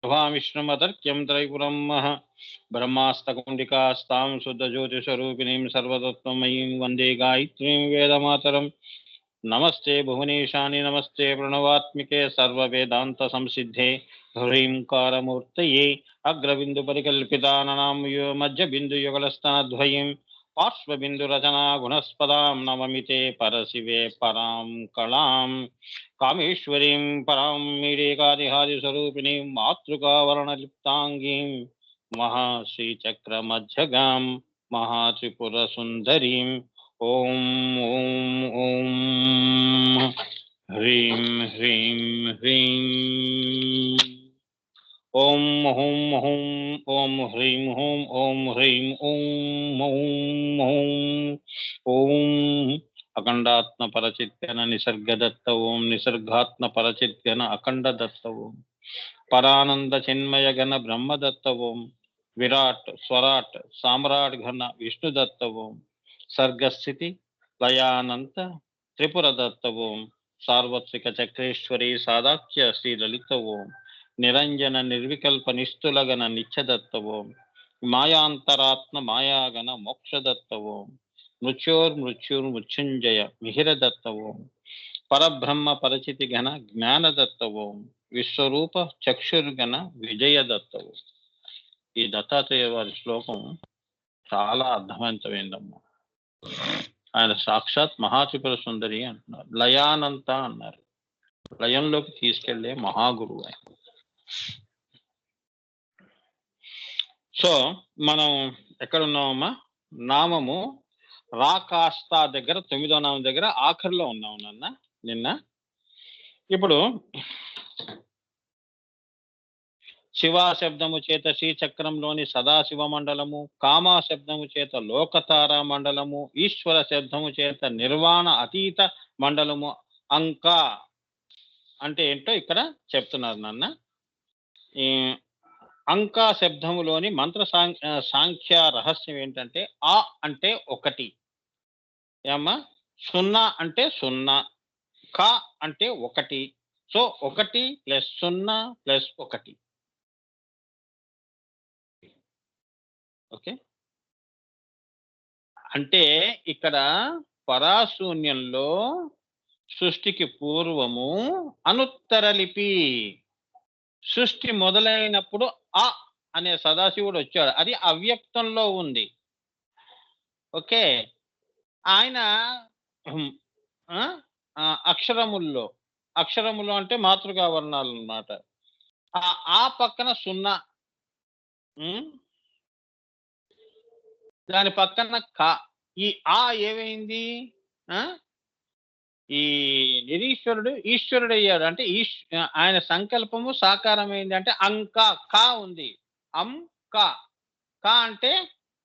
శుభామిశ్రమతర్క్యం త్రైపురం బ్రహ్మాస్తకుండికాస్తాం శుద్ధజ్యోతిస్వరూపిణీం సర్వతత్వమయీం వందే గాయత్రీం వేదమాతరం. నమస్తే భువనేశాని నమస్తే ప్రణవాత్మికే సర్వవేదాంత సంసిద్ధే హ్రీంకారమూర్తయే అగ్రబిందు పరికల్పితానాం మధ్యబిందుయుగలస్తనద్వయం పార్శ్వబిందురచనా గుణస్పదాం నవమితే పరశివే పరాం కళాం కామేశ్వరీం పరాం మీడేకాదిహాదిస్వరూపిణీం మాతృకావర్ణలిప్తాంగీం మహాశ్రీచక్రమధ్యగాం మహాత్రిపురసుందరీం. ఓం ఓం ఓం హ్రీం హ్రీం హ్రీం ఓం హూం హూం ఓం హ్రీం హూం ఓం హ్రీం ఓం ఓం ఓం ఓం అఖండాత్మ పరచిత్గన నిసర్గదత్త ఓం నిసర్గాత్మ పరచిత్గన అఖండ దత్త ఓం పరానంద చిన్మయ గణ బ్రహ్మదత్త ఓం విరాట్ స్వరాట్ సామ్రాట్ ఘన విష్ణుదత్త ఓం సర్గస్థితి లయానంత త్రిపుర దత్త ఓం సార్వత్రిక చక్రేశ్వరి సాదాఖ్య శ్రీ లలిత ఓం నిరంజన నిర్వికల్ప నిస్తులగన నిత్యదత్త ఓం మాయాంతరాత్మ మాయాగణ మోక్షదత్త ఓం మృత్యుర్మృత్యుర్మృత్యుంజయ మిహిరదత్త ఓం పరబ్రహ్మ పరచితి గణ జ్ఞానదత్త ఓం విశ్వరూప చక్షుర్గణ విజయదత్త ఓం. ఈ దత్తాత్రేయ వారి శ్లోకం చాలా అర్థవంతమైందమ్మా. ఆయన సాక్షాత్ మహాత్రిపుర సుందరి అంటున్నారు, లయానంత అన్నారు, లయంలోకి తీసుకెళ్లే మహాగురువు ఆయన. సో మనం ఎక్కడున్నామమ్మా? నామము రాకాస్తా దగ్గర 9వ నామం దగ్గర ఆఖరిలో ఉన్నాము నాన్న నిన్న. ఇప్పుడు శివా శబ్దము చేత శ్రీచక్రంలోని సదాశివ మండలము, కామా శబ్దము చేత లోకతారా మండలము, ఈశ్వర శబ్దము చేత నిర్వాణ అతీత మండలము. అంక అంటే ఏంటో ఇక్కడ చెప్తున్నారు నాన్న. ఈ అంక శబ్దములోని మంత్ర సాంఖ్య రహస్యం ఏంటంటే ఆ అంటే ఒకటి, ఏమ్మా, సున్నా అంటే సున్నా, క అంటే ఒకటి. సో 1 + 0 + 1. ఓకే, అంటే ఇక్కడ పరాశూన్యంలో సృష్టికి పూర్వము అనుత్తర లిపి. సృష్టి మొదలైనప్పుడు ఆ అనే సదాశివుడు వచ్చాడు, అది అవ్యక్తంలో ఉంది. ఓకే, ఆయన అక్షరముల్లో అంటే మాతృకా వర్ణాలు అన్నమాట. ఆ పక్కన 0, దాని పక్కన క. ఈ ఆ ఏమైంది? ఈ నిరీశ్వరుడు ఈశ్వరుడు అయ్యాడు. అంటే ఆయన సంకల్పము సాకారమైంది. అంటే అంక క ఉంది. క క అంటే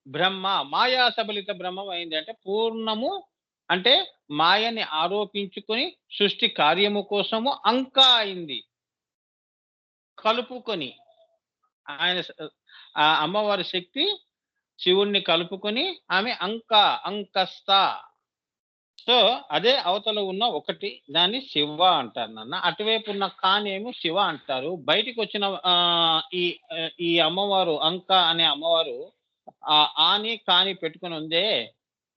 బ్రహ్మ, మాయా సబలిత బ్రహ్మం అయింది. అంటే పూర్ణము, అంటే మాయని ఆరోపించుకొని సృష్టి కార్యము కోసము అంక అయింది. కలుపుకొని ఆయన ఆ అమ్మవారి శక్తి శివుణ్ణి కలుపుకొని ఆమె అంకస్త. సో అదే అవతల ఉన్న ఒకటి, దాన్ని శివ అంటారు నాన్న. అటువైపు ఉన్న కానేమో శివ అంటారు. బయటికి వచ్చిన ఈ అమ్మవారు అంక అనే అమ్మవారు ఆని కాని పెట్టుకుని ఉందే,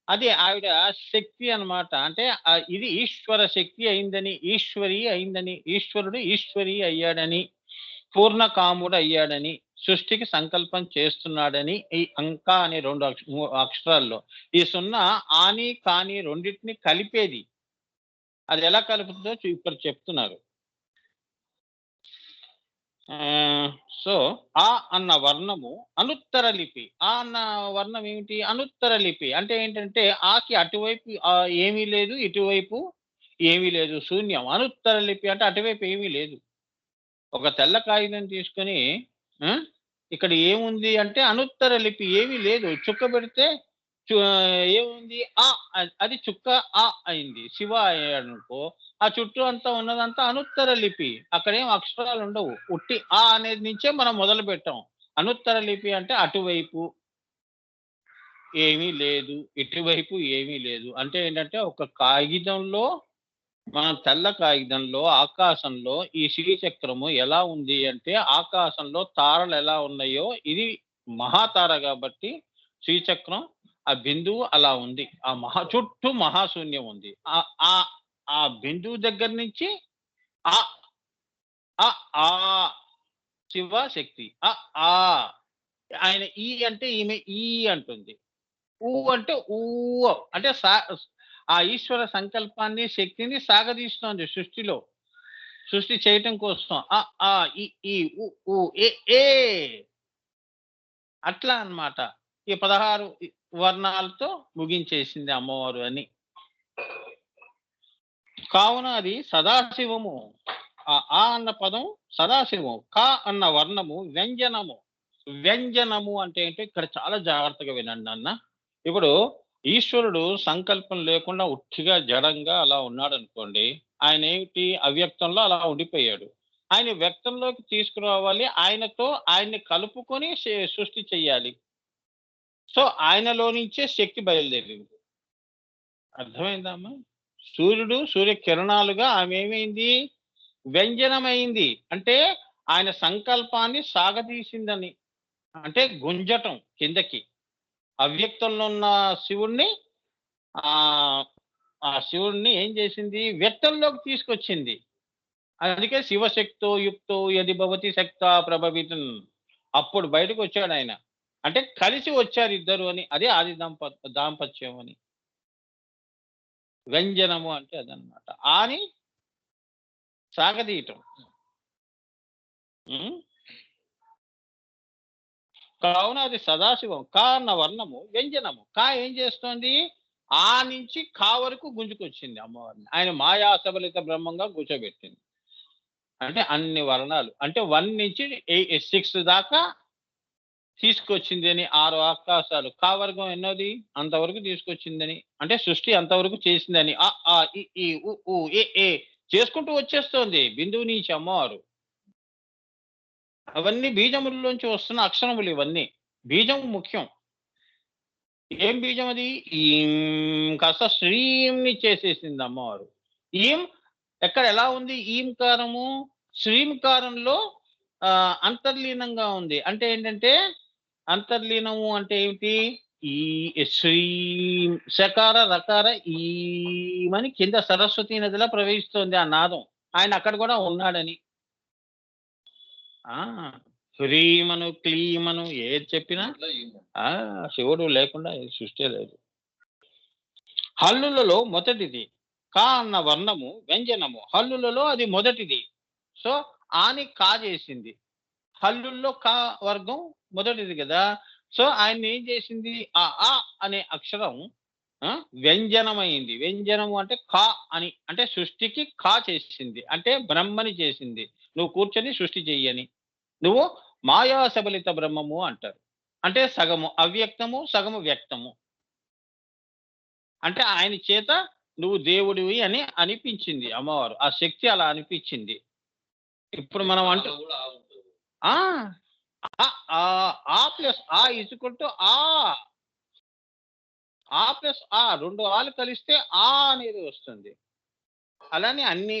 అది ఆవిడ శక్తి అన్నమాట. అంటే ఇది ఈశ్వర శక్తి అయిందని, ఈశ్వరి అయిందని, ఈశ్వరుడు ఈశ్వరి అయ్యాడని, పూర్ణకాముడు అయ్యాడని, సృష్టికి సంకల్పం చేస్తున్నాడని ఈ అంక అనే 2 అక్షరాల్లో ఈ 0 ఆని కాని రెండింటిని కలిపేది. అది ఎలా కలుపుతుందో ఇక్కడ చెప్తున్నారు. సో ఆ అన్న వర్ణము అనుత్తర లిపి. ఆ అన్న వర్ణం ఏమిటి? అనుత్తర లిపి. అంటే ఏంటంటే ఆకి అటువైపు ఏమీ లేదు, ఇటువైపు ఏమీ లేదు, శూన్యం. అనుత్తర లిపి అంటే అటువైపు ఏమీ లేదు. ఒక తెల్ల కాగితం తీసుకొని ఇక్కడ ఏముంది అంటే అనుత్తర లిపి ఏమీ లేదు. చుక్క పెడితే ఏముంది? అది చుక్క అయింది. శివ అయ్యాడు అనుకో, ఆ చుట్టూ అంతా ఉన్నదంతా అనుత్తర లిపి. అక్కడేం అక్షరాలు ఉండవు. ఉట్టి అనేది నుంచే మనం మొదలు పెట్టాం. అనుత్తర లిపి అంటే అటువైపు ఏమీ లేదు, ఇటువైపు ఏమీ లేదు. అంటే ఏంటంటే ఒక కాగితంలో మనం తెల్ల కాగితంలో ఆకాశంలో ఈ శ్రీచక్రము ఎలా ఉంది అంటే ఆకాశంలో తారలు ఎలా ఉన్నాయో ఇది మహాతార కాబట్టి శ్రీచక్రం ఆ బిందువు అలా ఉంది. ఆ చుట్టూ మహాశూన్యం ఉంది. ఆ ఆ ఆ బిందువు దగ్గర నుంచి ఆ ఆ ఆ శివశక్తి ఆ ఆయన ఈ అంటే ఈమె ఈ అంటుంది. ఊ అంటే ఊ అంటే ఆ ఈశ్వర సంకల్పాన్ని, శక్తిని సాగదీస్తోంది సృష్టిలో. సృష్టి చేయటం కోసం ఆ, ఈ, ఈ, ఉ, ఊ, ఏ అట్లా అన్నమాట. ఈ 16 వర్ణాలతో ముగించేసింది అమ్మవారు అని. కావున అది సదాశివము. అన్న పదం సదాశివం. అన్న వర్ణము వ్యంజనము. వ్యంజనము అంటే ఏంటో ఇక్కడ చాలా జాగ్రత్తగా వినండి నాన్న. ఇప్పుడు ఈశ్వరుడు సంకల్పం లేకుండా ఉట్టిగా జడంగా అలా ఉన్నాడనుకోండి. ఆయన ఏమిటి అవ్యక్తంలో అలా ఉండిపోయాడు. ఆయన వ్యక్తంలోకి తీసుకురావాలి. ఆయనతో ఆయన్ని కలుపుకొని సృష్టి చెయ్యాలి. సో ఆయనలో నుంచే శక్తి బయలుదేరింది. అర్థమైందా అమ్మా? సూర్యుడు సూర్య కిరణాలుగా ఆమె ఏమైంది? వ్యంజనమైంది. అంటే ఆయన సంకల్పాన్ని సాగతీసిందని. అంటే గుంజటం కిందకి. అవ్యక్తంలో ఉన్న శివుణ్ణి ఆహ్, ఆ శివుడిని ఏం చేసింది? వ్యక్తంలోకి తీసుకొచ్చింది. అందుకే శివశక్తో యుక్తో యది భవతి శక్తా ప్రభవితున్. అప్పుడు బయటకొచ్చాడాయన. అంటే కలిసి వచ్చారు ఇద్దరు అని. అదే ఆది దాంపత్యం అని. వ్యంజనము అంటే అదనమాట. ఆని సాగదీయటం. హ్మ్. కావున అది సదాశివం. అన్న వర్ణము వ్యంజనము. ఏం చేస్తోంది? నుంచి వరకు గుంజుకొచ్చింది అమ్మవారిని. ఆయన మాయా సబలిత బ్రహ్మంగా కూర్చోబెట్టింది. అంటే అన్ని వర్ణాలు. అంటే 1 నుంచి 6 దాకా తీసుకొచ్చింది అని 6 ఆకాశాలు. వర్గం ఎన్నోది? అంతవరకు తీసుకొచ్చిందని. అంటే సృష్టి అంతవరకు చేసిందని. ఇ, ఈ, ఉ, ఊ, ఏ చేసుకుంటూ వచ్చేస్తోంది బిందువు నుంచి అమ్మవారు. అవన్నీ బీజముల్లోంచి వస్తున్న అక్షరములు ఇవన్నీ. బీజం ముఖ్యం. ఏం బీజం అది? ఈం కాస్త శ్రీంని చేసేసింది అమ్మవారు. ఈం ఎక్కడ ఎలా ఉంది ఈంకారము? శ్రీంకారంలో అంతర్లీనంగా ఉంది. అంటే ఏంటంటే అంతర్లీనము అంటే ఏమిటి? ఈ శ్రీం సకార రకార ఈమని కింద సరస్వతీ నదిలా ప్రవహిస్తోంది ఆ నాదం. ఆయన అక్కడ కూడా ఉన్నాడని. ఆ! హ్రీమను, క్లీమను ఏది చెప్పినా శివుడు లేకుండా ఈ సృష్టే లేదు. హల్లులలో మొదటిది. అన్న వర్ణము వ్యంజనము. హల్లులలో అది మొదటిది. సో, చేసింది. హల్లుల్లో వర్గం మొదటిది గదా! సో, ఆయన్నేం చేసింది? ఆ అనే అక్షరం వ్యంజనమైంది. వ్యంజనము అంటే అని. అంటే సృష్టికి చేసింది. అంటే బ్రహ్మని చేసింది. నువ్వు కూర్చొని సృష్టి చెయ్యని. నువ్వు మాయా సబలిత బ్రహ్మము అంటారు. అంటే సగము అవ్యక్తము, సగము వ్యక్తము. అంటే ఆయన చేత నువ్వు దేవుడివి అని అనిపించింది అమ్మవారు. ఆ శక్తి అలా అనిపించింది. ఇప్పుడు మనం ఆ! ప్లస్ ఈక్వల్ టు ప్లస్ 2 ఆలు కలిస్తే అనేది వస్తుంది. అలానే అన్ని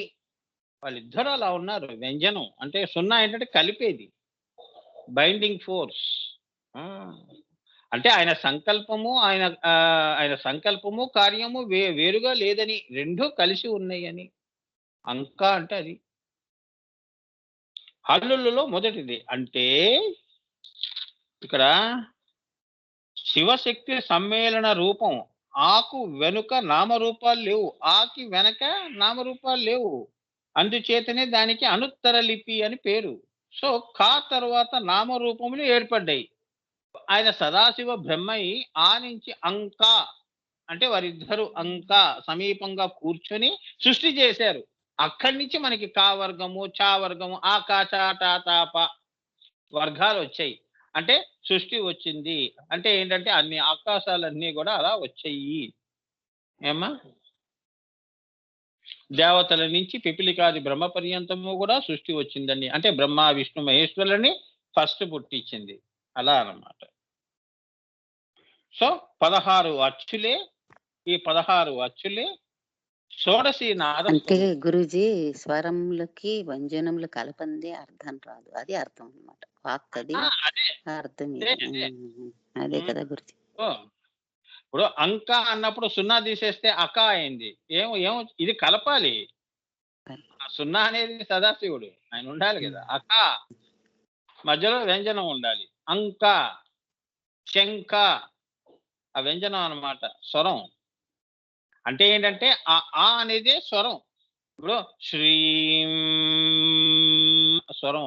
వాళ్ళిద్దరూ అలా ఉన్నారు. వ్యంజనం అంటే 0 ఏంటంటే కలిపేది. Binding force. ఆ! అంటే ఆయన సంకల్పము, కార్యము వేరుగా లేదని 2 కలిసి ఉన్నాయని. అంటే అది. హల్లులలో మొదటిది. అంటే ఇక్కడ శివశక్తి సమ్మేళన రూపం. ఆకు వెనుక నామరూపాలు లేవు. వెనక నామరూపాలు లేవు. అందుచేతనే దానికి అనుత్తర లిపి అని పేరు. సో, తర్వాత నామరూపములు ఏర్పడ్డాయి. ఆయన సదాశివ బ్రహ్మయి నుంచి అంటే వారిద్దరూ సమీపంగా కూర్చొని సృష్టి చేశారు. అక్కడి నుంచి మనకి వర్గము, వర్గము, వర్గాలు వచ్చాయి. అంటే సృష్టి వచ్చింది. అంటే ఏంటంటే అన్ని ఆకాశాలన్నీ కూడా అలా వచ్చాయి. ఏమ్మా? దేవతల నుంచి పిపిలికాది బ్రహ్మ పర్యంతము కూడా సృష్టి వచ్చిందండి. అంటే బ్రహ్మ, విష్ణు, మహేశ్వరులని ఫస్ట్ పుట్టించింది. అలా అన్నమాట. సో 16 అచ్చులే ఈ 16 అచ్చులే షోడశి అంటే నాదస్వరూపం. గురూజీ స్వరములకి వ్యంజనములు కలపందే అర్థం రాదు. అది అర్థం అన్నమాట. వాక్ అది, అదే అర్థం అదే ఇది. అదే. అదే ఉమ్, కదా గురూజీ. ఓ, ఇప్పుడు అంక అన్నప్పుడు సున్నా తీసేస్తే అక అయింది. ఏమో ఏమో ఇది కలపాలి. ఆ సున్నా అనేది సదాశివుడు, ఆయన ఉండాలి కదా. అక మధ్యలో వ్యంజనం ఉండాలి. అంక, శంక, ఆ వ్యంజనం అన్నమాట, స్వరం. అంటే ఏంటంటే ఆ అనేది స్వరం. ఇప్పుడు శ్రీం స్వరం.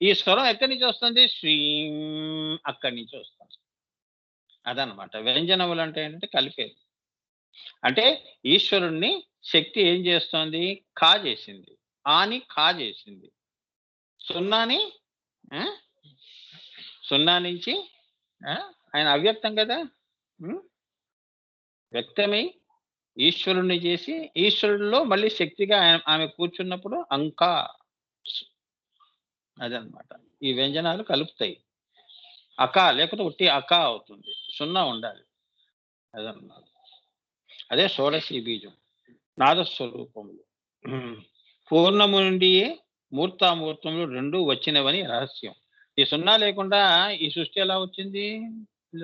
ఈ స్వరం ఎక్కడి నుంచి వస్తుంది? శ్రీం, అక్కడి నుంచి వస్తుంది. అదనమాట వ్యంజనములు అంటే ఏంటంటే కలిపేది. అంటే ఈశ్వరుణ్ణి శక్తి ఏం చేస్తోంది? కా చేసింది. ఆని కా చేసింది. సున్నాని ఆ, సున్నా నుంచి ఆయన అవ్యక్తం కదా. ఉం? వ్యక్తమై ఈశ్వరుణ్ణి చేసి ఈశ్వరుడిలో మళ్ళీ శక్తిగా ఆమె కూర్చున్నప్పుడు అంకా, అదనమాట. ఈ వ్యంజనాలు కలుపుతాయి. అక లేకపోతే ఉట్టి అక అవుతుంది. సున్నా ఉండాలి. అదనమాట. అదే షోడశి బీజం నాదస్వరూపములు. పూర్ణము నుండియే మూర్తామూర్తములు రెండు వచ్చినవని రహస్యం. ఈ సున్నా లేకుండా ఈ సృష్టి ఎలా వచ్చింది?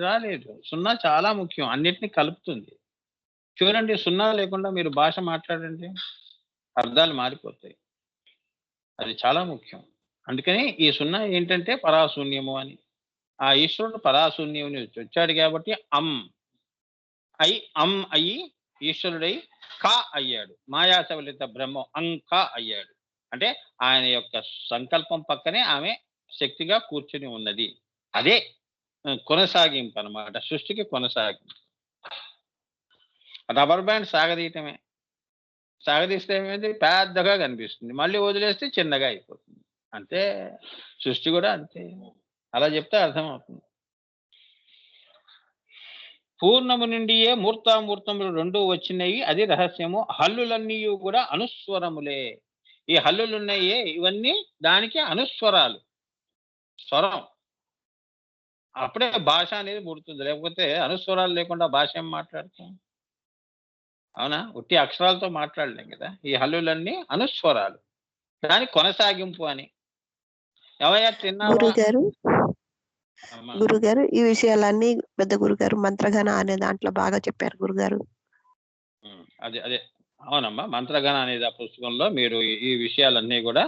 రాలేదు. సున్నా చాలా ముఖ్యం, అన్నిటినీ కలుపుతుంది. చూడండి, సున్నా లేకుండా మీరు భాష మాట్లాడండి, అర్థాలు మారిపోతాయి. అది చాలా ముఖ్యం. అందుకని ఈ సున్నా ఏంటంటే పరాశూన్యము అని. ఆ ఈశ్వరుడు పరాశూన్యం నుంచి వచ్చాడు కాబట్టి అయి ఈశ్వరుడై కా అయ్యాడు. మాయాసవలిత బ్రహ్మం అంక అయ్యాడు. అంటే ఆయన యొక్క సంకల్పం పక్కనే ఆమె శక్తిగా కూర్చుని ఉన్నది. అదే కొనసాగింపు అన్నమాట, సృష్టికి కొనసాగింపు. Rubber band సాగదీయటమే. సాగదీస్తే ఏమైంది? పెద్దగా కనిపిస్తుంది, మళ్ళీ వదిలేస్తే చిన్నగా అయిపోతుంది. అంతే, సృష్టి కూడా అంతే. అలా చెప్తే అర్థమవుతుంది. పూర్ణము నుండియే మూర్తామూర్తములు రెండు వచ్చినాయి, అది రహస్యము. హల్లులన్నీ కూడా అనుస్వరములే. ఈ హల్లులున్నాయే ఇవన్నీ దానికి అనుస్వరాలు, స్వరం. అప్పుడే భాష అనేది పుడుతుంది. లేకపోతే అనుస్వరాలు లేకుండా భాష ఏం మాట్లాడతాం? అవునా? ఉట్టి అక్షరాలతో మాట్లాడలేం కదా. ఈ హల్లులన్నీ అనుస్వరాలు, దాని కొనసాగింపు అని. ఎవయ్యా తిన్నావా? గురుగారు అమ్మా. గురుగారు ఈ విషయాలన్నీ పెద్ద గురుగారు మంత్రగణ అనే దాంట్లో బాగా చెప్పారు గురుగారు. అదే అదే, అవునమ్మా. మంత్రగణ అనేది ఆ పుస్తకంలో మీరు ఈ విషయాలన్నీ కూడా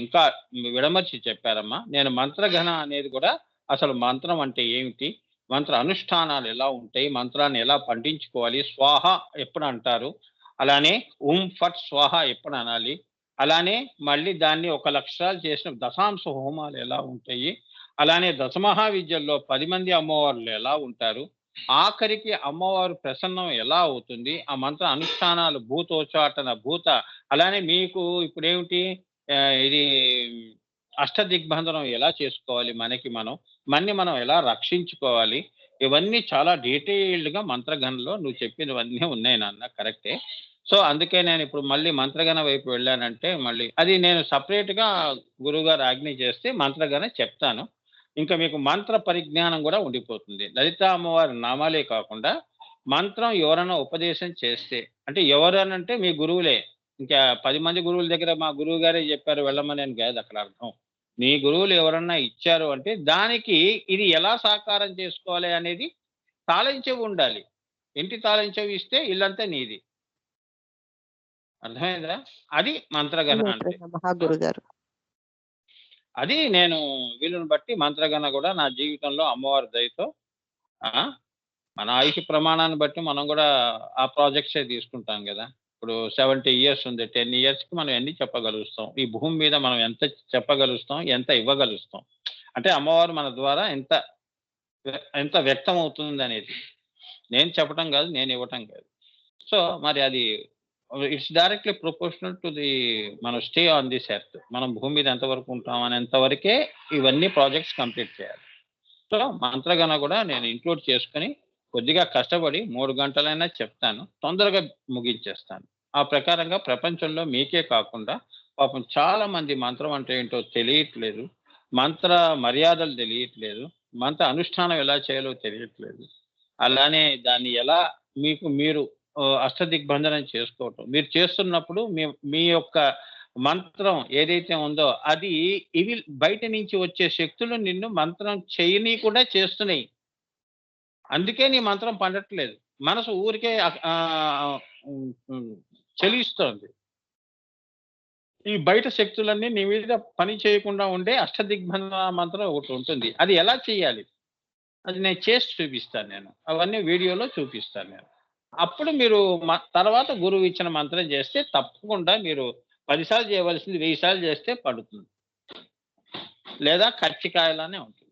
ఇంకా విడమర్చి చెప్పారమ్మా. నేను మంత్రగణ అనేది కూడా అసలు మంత్రం అంటే ఏమిటి, మంత్ర అనుష్ఠానాలు ఎలా ఉంటాయి, మంత్రాన్ని ఎలా పండించుకోవాలి, స్వాహ ఎప్పుడు అంటారు, అలానే ఫట్ స్వాహ ఎప్పుడు అనాలి, అలానే మళ్ళీ దాన్ని 1,00,000 చేసిన దశాంశ హోమాలు ఎలా ఉంటాయి, అలానే దశమహా విద్యల్లో 10 మంది అమ్మవార్లు ఎలా ఉంటారు, ఆఖరికి అమ్మవారు ప్రసన్నం ఎలా అవుతుంది, ఆ మంత్ర అనుష్ఠానాలు భూతోచాటన భూత, అలానే మీకు ఇప్పుడు ఏమిటి ఇది అష్టదిగ్బంధనం ఎలా చేసుకోవాలి, మనం ఎలా రక్షించుకోవాలి, ఇవన్నీ చాలా డీటెయిల్డ్గా మంత్రగణలో నువ్వు చెప్పినవన్నీ ఉన్నాయి నాన్న, కరెక్టే. సో అందుకే నేను ఇప్పుడు మళ్ళీ మంత్రగణ వైపు వెళ్ళానంటే మళ్ళీ అది నేను సపరేట్గా గురువుగారు ఆజ్ఞ చేస్తే మంత్రగణ చెప్తాను. ఇంకా మీకు మంత్ర పరిజ్ఞానం కూడా ఉండిపోతుంది. లలిత అమ్మవారి నామాలే కాకుండా మంత్రం ఎవరైనా ఉపదేశం చేస్తే, అంటే ఎవరనంటే మీ గురువులే, ఇంకా 10 మంది గురువుల దగ్గర మా గురువు గారే చెప్పారు వెళ్ళమని అని కాదు అక్కడ అర్థం. మీ గురువులు ఎవరన్నా ఇచ్చారు అంటే దానికి ఇది ఎలా సాకారం చేసుకోవాలి అనేది తాళం చెవి ఉండాలి. ఇంటి తాళం చెవి ఇస్తే ఇల్లంతా నీది. అర్థమైందా? అది మంత్రగణ అంటే. మహాగురుగారు అది నేను వీలుని బట్టి మంత్రగణ కూడా నా జీవితంలో అమ్మవారి దయతో మన ఆయుష్ ప్రమాణాన్ని బట్టి మనం కూడా ఆ ప్రాజెక్ట్సే తీసుకుంటాం కదా. ఇప్పుడు 70 ఇయర్స్ ఉంది, 10 ఇయర్స్కి మనం ఎన్ని చెప్పగలుగుతాం, ఈ భూమి మీద మనం ఎంత చెప్పగలుగుతాం, ఎంత ఇవ్వగలుగుతాం, అంటే అమ్మవారు మన ద్వారా ఎంత ఎంత వ్యక్తం అవుతుంది అనేది నేను చెప్పటం కాదు, నేను ఇవ్వటం కాదు. సో మరి అది it's directly proportional to the మనం స్టే ఆన్ దిస్ ఎర్త్, మనం భూమి మీద ఎంతవరకు ఉంటాం అనేంతవరకే ఇవన్నీ ప్రాజెక్ట్స్ కంప్లీట్ చేయాలి. సో మంత్రగణ కూడా నేను ఇంక్లూడ్ చేసుకుని కొద్దిగా కష్టపడి 3 గంటలైనా చెప్తాను, తొందరగా ముగించేస్తాను. ఆ ప్రకారంగా ప్రపంచంలో మీకే కాకుండా పాపం చాలా మంది మంత్రం అంటే ఏంటో తెలియట్లేదు, మంత్ర మర్యాదలు తెలియట్లేదు, మంత్ర అనుష్ఠానం ఎలా చేయాలో తెలియట్లేదు, అలానే దాన్ని ఎలా మీరు అష్టదిగ్బంధనం చేసుకోవటం. మీరు చేస్తున్నప్పుడు మీ మీ యొక్క మంత్రం ఏదైతే ఉందో అది ఇవి బయట నుంచి వచ్చే శక్తులు నిన్ను మంత్రం చేయనీయకుండా చేస్తున్నాయి. అందుకే నీ మంత్రం పండట్లేదు. మనసు ఊరికే చలిస్తోంది. ఈ బయట శక్తులన్నీ నీ మీద పని చేయకుండా ఉండే అష్టదిగ్బంధన మంత్రం ఒకటి ఉంటుంది. అది ఎలా చేయాలి? అది నేను చేసి చూపిస్తాను నేను. అవన్నీ వీడియోలో చూపిస్తాను నేను. అప్పుడు మీరు తర్వాత గురువు ఇచ్చిన మంత్రం చేస్తే తప్పకుండా మీరు 10 సార్లు చేయవలసింది 1000 సార్లు చేస్తే పడుతుంది. లేదా కచ్చికాయలానే ఉంటుంది.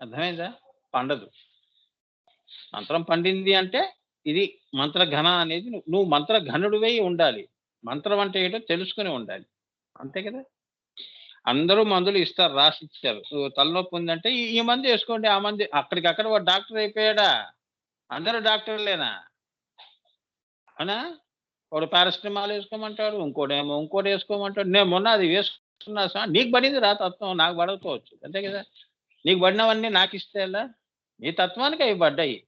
అర్థమైందా? పండదు. మంత్రం పండింది అంటే ఇది మంత్రఘన అనేది నువ్వు మంత్రఘనుడివై ఉండాలి. మంత్రం అంటే ఏంటో తెలుసుకొని ఉండాలి. అంతే కదా! అందరూ మందులు ఇస్తారు, రాసిచ్చారు. తలనొప్పి ఉందంటే ఈ మందు వేసుకోండి, ఆ మందు అక్కడికక్కడ వాడు డాక్టర్ అయిపోయాడా? అందరూ డాక్టర్లేనా? అవునా? వాడు పారాసిటమాల్ వేసుకోమంటాడు, ఇంకోటేమో ఇంకోటి వేసుకోమంటాడు. నేను మొన్న అది వేసుకున్నా సార్, నీకు పడింది రా తత్వం, నాకు పడకపోవచ్చు. అంతే కదా! నీకు పడినవన్నీ నాకు ఇస్తే ఎలా? నీ తత్వానికి అవి పడ్డాయి.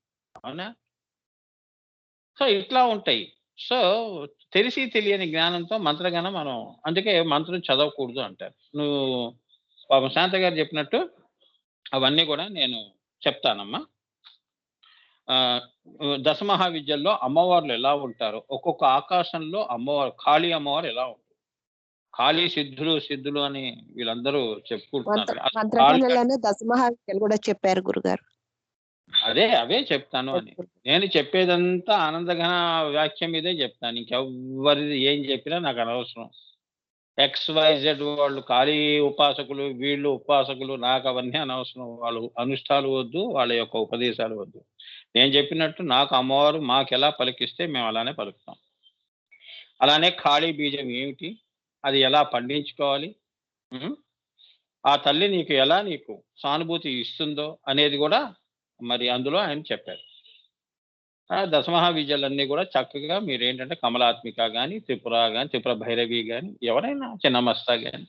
అవునా? సో ఇట్లా ఉంటాయి. సో తెలిసి తెలియని జ్ఞానంతో మంత్రగానం మనం అందుకే మంత్రం చదవకూడదు అంటారు. నువ్వు పాపం శాంత గారు చెప్పినట్టు అవన్నీ కూడా నేను చెప్తానమ్మా. దశమహావిద్యల్లో అమ్మవార్లు ఎలా ఉంటారో, ఒక్కొక్క ఆకాశంలో అమ్మవారు కాళీ అమ్మవారు ఎలా ఉంటుంది. కాళీ సిద్ధులు అని వీళ్ళందరూ చెప్పుకుంటున్నారు. మంత్రగణలోనే దశమహావిద్యలు కూడా చెప్పారు గురుగారు. అవే చెప్తాను అని. నేను చెప్పేదంతా ఆనందఘన వ్యాఖ్య మీదే చెప్తాను. ఇంకెవ్వరిది ఏం చెప్పినా నాకు అనవసరం. XYZ వాళ్ళు ఖాళీ ఉపాసకులు, వీళ్ళు ఉపాసకులు, నాకు అవన్నీ అనవసరం. వాళ్ళు అనుష్ఠాలు వద్దు, వాళ్ళ యొక్క ఉపదేశాలు వద్దు. నేను చెప్పినట్టు నాకు అమ్మవారు మాకెలా పలికిస్తే మేము అలానే పలుకుతాం. అలానే ఖాళీ బీజం ఏమిటి, అది ఎలా పండించుకోవాలి, ఆ తల్లి నీకు ఎలా నీకు సానుభూతి ఇస్తుందో అనేది కూడా మరి అందులో ఆయన చెప్పారు. దశమహావిద్యలన్నీ కూడా చక్కగా మీరేంటంటే కమలాత్మిక కానీ, త్రిపుర కానీ, త్రిపుర భైరవి కానీ, ఎవరైనా చిన్నమస్తా కానీ,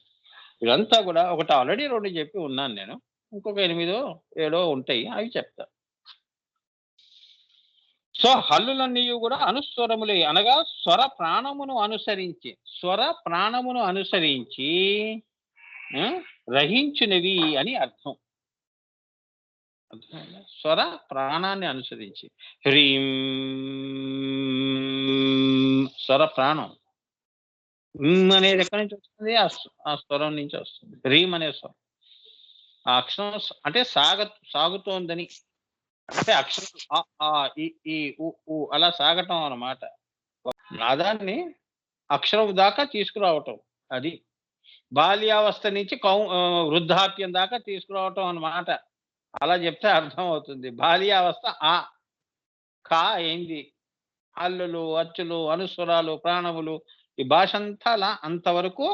ఇదంతా కూడా ఒకటి ఆల్రెడీ 2 చెప్పి ఉన్నాను నేను. ఇంకొక 8 7 ఉంటాయి, అవి చెప్తా. సో హల్లులన్నీ కూడా అనుస్వరములే, అనగా స్వర ప్రాణమును అనుసరించి రహించినవి అని అర్థం. స్వర ప్రాణాన్ని అనుసరించి. హ్రీం స్వర ప్రాణం. అనేది ఎక్కడి నుంచి వస్తుంది? ఆ స్వరం నుంచి వస్తుంది. హ్రీం అనే స్వరం. ఆ అక్షరం అంటే సాగుతోందని, అంటే అక్షరం ఈ అలా సాగటం అన్నమాట. నాదాన్ని అక్షరం దాకా తీసుకురావటం, అది బాల్యావస్థ నుంచి వృద్ధాప్యం దాకా తీసుకురావటం అన్నమాట. అలా చెప్తే అర్థం అవుతుంది. బాల్యావస్థ కా ఏంది, హల్లులు, అచ్చులు, అనుస్వరాలు, ప్రాణములు, ఈ భాష అంతా అలా అంతవరకు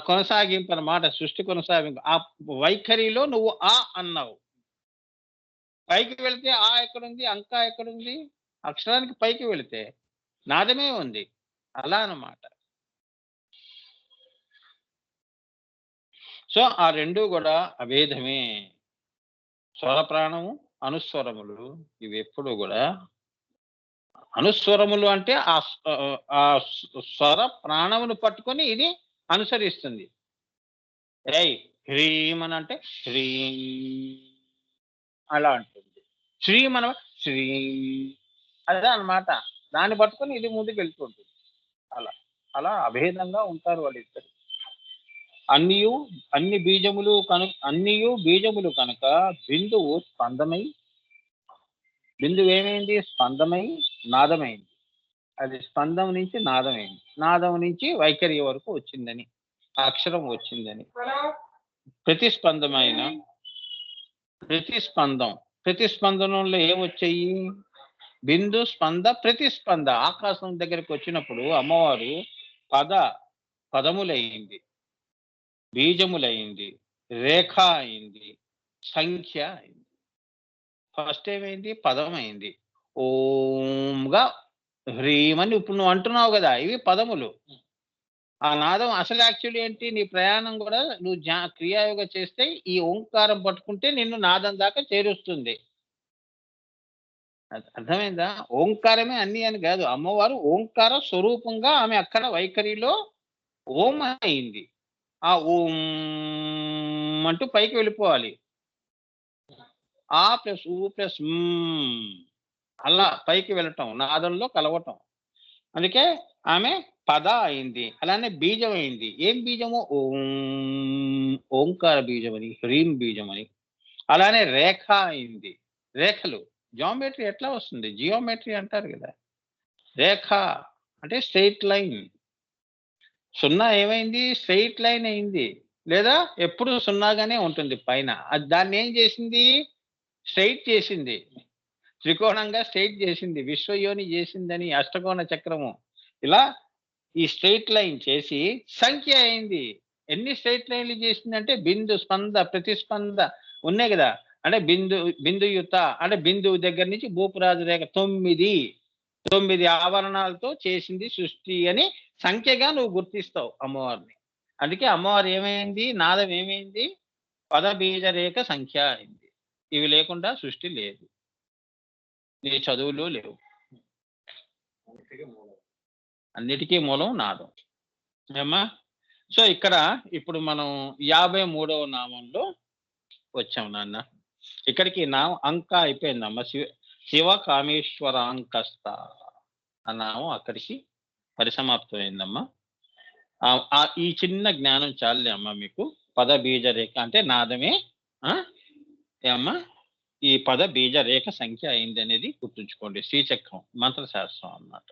కొనసాగింపు అన్నమాట. సృష్టి కొనసాగింపు. ఆ వైఖరిలో నువ్వు అన్నావు. పైకి వెళితే ఎక్కడుంది, అంకా ఎక్కడుంది? అక్షరానికి పైకి వెళితే నాదమే ఉంది. అలా అన్నమాట. సో ఆ 2 కూడా అభేదమే. స్వర ప్రాణము, అనుస్వరములు, ఇవి ఎప్పుడు కూడా అనుస్వరములు అంటే ఆ స్వర ప్రాణమును పట్టుకొని ఇది అనుసరిస్తుంది. హ్రీం అని అంటే హ్రీం అలా అంటుంది. శ్రీం అన శ్రీ, అదే అన్నమాట. దాన్ని పట్టుకొని ఇది ముందుకు వెళ్తుంటుంది. అలా అలా అభేదంగా ఉంటారు వాళ్ళిద్దరు. అన్ని బీజములు కనుక బిందువు ఏమైంది? స్పందమై నాదమైంది. అది స్పందం నుంచి నాదమైంది, నాదం నుంచి వైఖరి వరకు వచ్చిందని, అక్షరం వచ్చిందని. ప్రతిస్పందనంలో ఏమొచ్చాయి? బిందు, స్పంద, ప్రతిస్పంద. ఆకాశం దగ్గరికి వచ్చినప్పుడు అమ్మవారు పదములైంది, బీజములైంది, రేఖ అయింది, సంఖ్య అయింది. ఫస్ట్ ఏమైంది? పదం అయింది. ఓంగా హ్రీం అని ఇప్పుడు నువ్వు అంటున్నావు కదా, ఇవి పదములు. ఆ నాదం అసలు యాక్చువల్లీ ఏంటి? నీ ప్రయాణం కూడా నువ్వు క్రియాయోగ చేస్తే ఈ ఓంకారం పట్టుకుంటే నిన్ను నాదం దాకా చేరుస్తుంది. అర్థమైందా? ఓంకారమే అన్ని అని కాదు. అమ్మవారు ఓంకార స్వరూపంగా ఆమె అక్కడ వైఖరిలో ఓం అయింది. ఆ ఓం అంటూ పైకి వెళ్ళిపోవాలి. ఆ ప్లస్ ఊ ప్లస్ అలా పైకి వెళ్ళటం, నాదంలో కలవటం. అందుకే ఆమె పద అయింది. అలానే బీజం అయింది. ఏం బీజము? ఓం, ఓంకార బీజం అని, హ్రీం బీజం అని. అలానే రేఖ అయింది. రేఖలు జామెట్రీ ఎట్లా వస్తుంది? జియోమెట్రీ అంటారు కదా. రేఖ అంటే స్ట్రెయిట్ లైన్. సున్నా ఏమైంది? స్ట్రెయిట్ లైన్ అయింది. లేదా ఎప్పుడు సున్నాగానే ఉంటుంది పైన. అది దాన్ని ఏం చేసింది? స్ట్రెయిట్ చేసింది. త్రికోణంగా స్ట్రెయిట్ చేసింది. విశ్వయోని చేసిందని అష్టకోణ చక్రము. ఇలా ఈ స్ట్రెయిట్ లైన్ చేసి సంఖ్య అయింది. ఎన్ని స్ట్రెయిట్ లైన్లు చేసిందంటే బిందు, స్పంద, ప్రతిస్పంద ఉన్నాయి కదా. అంటే బిందుయుత అంటే బిందువు దగ్గర నుంచి భూపురాజు రేఖ 9 ఆవరణాలతో చేసింది సృష్టి అని సంఖ్యగా నువ్వు గుర్తిస్తావు అమ్మవారిని. అందుకే అమ్మవారు ఏమైంది? నాదం ఏమైంది? పద బీజ రేఖ సంఖ్య అయింది. ఇవి లేకుండా సృష్టి లేదు. నీ చదువులు లేవు. అన్నిటికీ మూలం నాదం. ఏమ్మా? సో ఇక్కడ ఇప్పుడు మనం 53వ నామంలో వచ్చాం నాన్న. ఇక్కడికి నామం అంక అయిపోయిందమ్మా. శివ కామేశ్వర అంకస్త ఆ నామం అక్కడికి పరిసమాప్తమైందమ్మా. ఈ చిన్న జ్ఞానం చాలే అమ్మా మీకు. పద బీజ రేఖ అంటే నాదమే ఏమ్మా ఈ పద బీజ రేఖ సంఖ్య అయింది అనేది గుర్తుంచుకోండి. శ్రీచక్రం మంత్రశాస్త్రం అన్నమాట.